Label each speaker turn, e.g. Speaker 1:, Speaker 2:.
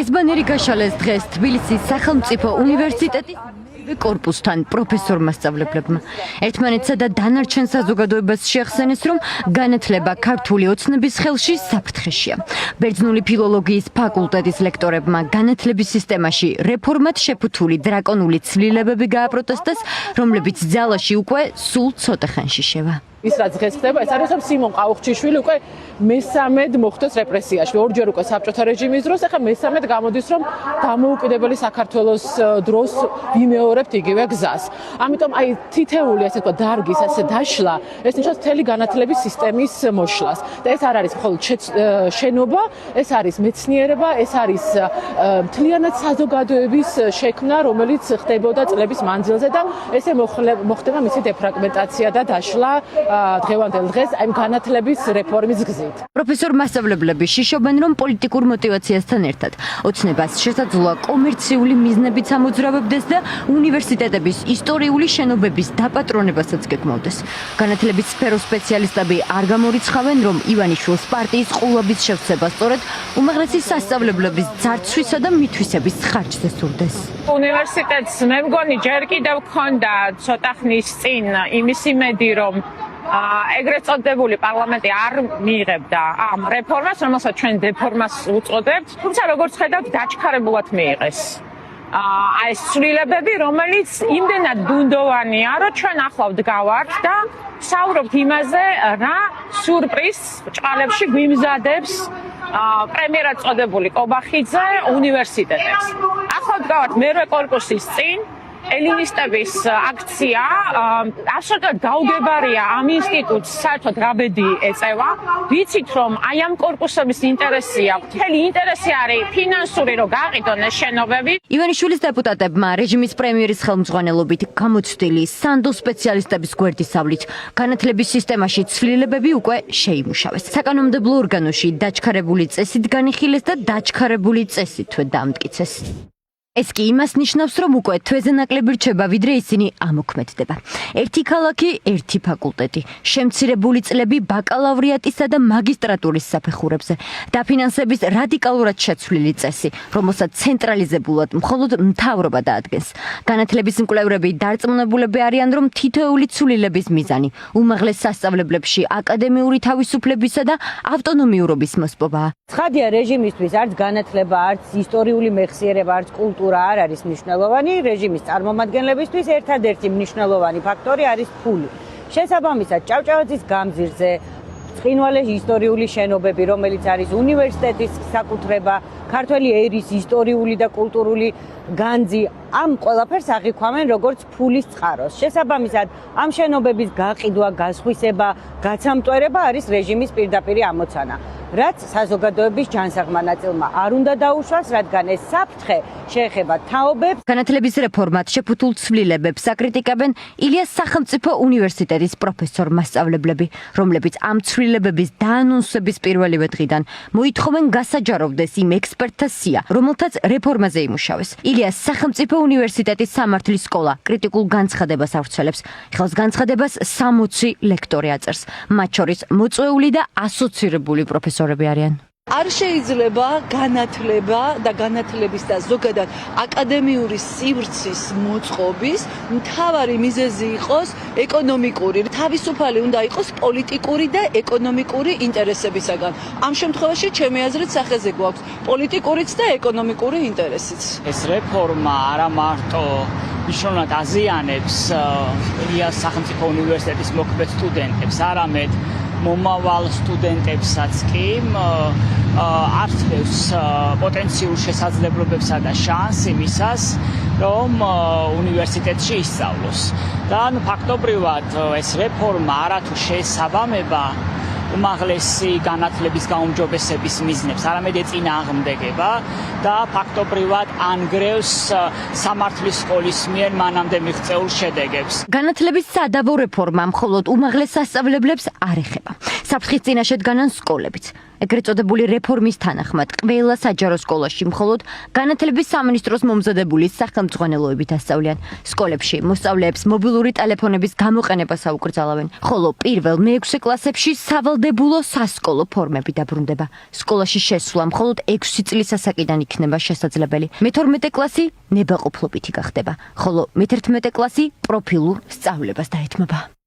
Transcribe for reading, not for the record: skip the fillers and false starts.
Speaker 1: ეს ბანერი გაშალეს დღეს თბილისის სახელმწიფო უნივერსიტეტის კორპუსთან პროფესორ მასწავლებლებმა. ერთმანეთსა და დანარჩენ საზოგადოებას შეახსენეს, რომ განათლება ქართული ოცნების ხელში საფრთხეშია. ბერძნული ფილოლოგიის ფაკულტეტის ლექტორებმა განათლების სისტემაში რეფორმად შეფუთული დრაკონული ცვლილებები გააპროტესტეს, რომლებიც ძალაში უკვე სულ ცოტა ხანში შევა.
Speaker 2: ის რაც დღეს ხდება, ეს არის რომ სიმონ ყაუხჩიშვილი უკვე მესამედ მოხვდეს რეპრესიაში. ორჯერ უკვე საბჭოთა რეჟიმის დროს, ახლა მესამედ გამოდის, რომ დამოუკიდებელი საქართველოს დროს ვიმეორებთ იგივე გზას. ამიტომ აი თითეული ასე თქვა დარგის ასე დაშლა, ეს ნიშნავს მთელი განათლების სისტემის მოშლას. და ეს არ არის მხოლოდ შენობა, ეს არის მეცნიერება, ეს არის მთლიანად საზოგადოების შექმნა, რომელიც ხდებოდა წლების მანძილზე და ესე მოხდება მისი დეფრაგმენტაცია და დაშლა დღევანდელ დღეს აი განათლების რეფორმის გზით.
Speaker 1: პროფესორ მასწავლებლები შიშობენ, რომ პოლიტიკურ мотивაციასთან ერთად ოცნებას შესაძლოა კომერციული მიზნებიც ამოძრავებდეს და უნივერსიტეტების ისტორიული შენობების დაპატრონებასაც გეკმოვდეს. განათლების სფეროს სპეციალისტები არ გამორიცხავენ, რომ ივანიშვილს პარტიის ყულობის შევსება სწორედ უმაღლესი სასწავლებლების ძარცვისა და მითვისების ხარჯზე სურდეს.
Speaker 3: უნივერსიტეტს მე მგონი ჯერ კიდევ ქონდა ცოტა ხნის წინ იმის იმედი, რომ ეგრეთ წოდებული პარლამენტი არ მიიღებდა ამ რეფორმას, რომელსაც ჩვენ დეფორმას უწოდებთ, თუმცა როგორც ხედავთ, დაჩქარებულად მიიღეს. ეს ცვლილებები, რომელიც იმდენად ბუნდოვანია, რომ ჩვენ ახლა ვდგავართ და საუბრობთ იმაზე, რა სურპრიზს ბრჭყალებში გვიმზადებს პრემიერად წოდებული კობახიძე უნივერსიტეტებს. ახლა ვდგავართ მერვე კორპუსის წინ. ელინისტების აქცია აბსოლუტურად გაუგებარია ამ ინსტიტუტს საერთოდ რა ბედი ეწევა. ვიცით რომ აი ამ კორპუსების ინტერესია, მთელი ინტერესი არის ფინანსური, რომ გააყიდონ ეს შენობები.
Speaker 1: ივანიშვილის დეპუტატებმა რეჟიმის პრემიერის ხელმძღვანელობით გამოცდილი სანდო სპეციალისტების გვერდისავლით განათლების სისტემაში ცვლილებები უკვე შეიმუშავეს. საკანონმდებლო ორგანოში დაჩქარებული წესით განიხილეს და დაჩქარებული წესითვე დამტკიცეს. ეს კი იმას ნიშნავს, რომ უკვე თვეზე ნაკლები რჩება, ვიდრე ისინი ამოქმედდება. ერთი ქალაქი, ერთი ფაკულტეტი, შემცირებული წლები ბაკალავრიატისა და მაგისტრატურის საფეხურებზე, დაფინანსების რადიკალურად შეცვლილი წესი, რომელსაც ცენტრალიზებულად მხოლოდ მთავრობა დაადგენს. განათლების მკვლევრები დარწმუნებულები არიან, რომ თითოეული ცვლილების მიზანი უმაღლეს სასწავლებლებში აკადემიური თავისუფლებისა და ავტონომიურობის მოსპობაა.
Speaker 4: ცხადია რეჟიმისთვის არც განათლება, არც ისტორიული მეხსიერება, არც კულტურა არ არის მნიშვნელოვანი. რეჟიმის წარმომადგენლებისთვის ერთადერთი მნიშვნელოვანი ფაქტორი არის ფული. შესაბამისად, ჭავჭავაძის გამზირზე ცხინვალე ისტორიული შენობები, რომელიც არის უნივერსიტეტის საკუთრება, ქართველი ერის ისტორიული და კულტურული განძი, ამ ყველაფერს აღიქვამენ როგორც ფულის წყაროს. შესაბამისად, ამ შენობების გაყიდვა, გასხვისება, გაცამტვერება არის რეჟიმის პირდაპირი ამოცანა. რაც საზოგადოების ჯანსაღმა ნაწილმა არ უნდა დაუშვას, რადგან ეს საფრთხე შეეხება თაობებს.
Speaker 1: განათლების რეფორმად შეფუთულ ცვლილებებს აკრიტიკებენ ილიას სახელმწიფო უნივერსიტეტის პროფესორ მასწავლებლები, რომლებიც ამ ცვლილებების დაანონსების პირველივე დღიდან მოითხოვენ გასაჯაროვდეს იმ ექსპერტთა სია, რომელთაც რეფორმაზე იმუშავეს. ილიას სახელმწიფო უნივერსიტეტის სამართლის სკოლა კრიტიკულ განცხადებას ავრცელებს. ხელს განცხადებას 60 ლექტორი აწერს, მათ შორის მოწვეული და ასოცირებული პროფესორები არიან.
Speaker 5: არ შეიძლება განათლება და განათლების და ზოგადად აკადემიური სივრცის მოწყობის მთავარი მიზეზი იყოს ეკონომიკური. თავისუფალი უნდა იყოს პოლიტიკური და ეკონომიკური ინტერესებისაგან. ამ შემთხვევაში ჩემი აზრით სახეზე გვაქვს პოლიტიკურიც და ეკონომიკური ინტერესიც.
Speaker 6: ეს რეფორმა არა მარტო მნიშვნელოვნად აზიანებს ილიას სახელმწიფო უნივერსიტეტის მოქმედ სტუდენტებს, არამედ მომავალ სტუდენტებსაც კი არცდევს პოტენციურ შესაძლებლობებსა და შანსს იმისას, რომ უნივერსიტეტში ისწავლოს. და ფაქტობრივად ეს რეფორმა არათუ შეესაბამება უმაღლესი განათლების გაუმჯობესების მიზნებს, არამედ ეწინააღმდეგება და ფაქტობრივად ანგრევს სამართლის სკოლის მიერ მანამდე მიღწეულ შედეგებს.
Speaker 1: განათლების სადავო რეფორმა მხოლოდ უმაღლეს სასწავლებლებს არ ეხება. საფრთხის წინაშე დგანან სკოლებიც. ეგრეთ წოდებული რეფორმის თანახმად ყველა საჯარო სკოლაში მხოლოდ განათლების სამინისტროს მომზადებული სახელმძღვანელოებით ასწავლიან. სკოლებში მოსწავლეებს მობილური ტელეფონების გამოყენებას აუკრძალავენ, ხოლო პირველ მე-6 კლასებში სავალდებულო სასკოლო ფორმები დაბრუნდება. სკოლაში შესვლა მხოლოდ 6 წლის ასაკიდან იქნება შესაძლებელი. მე-12 კლასი ნებაყოფლობითი გახდება, ხოლო მე-11 კლასი პროფილურ სწავლებას დაეთმობა.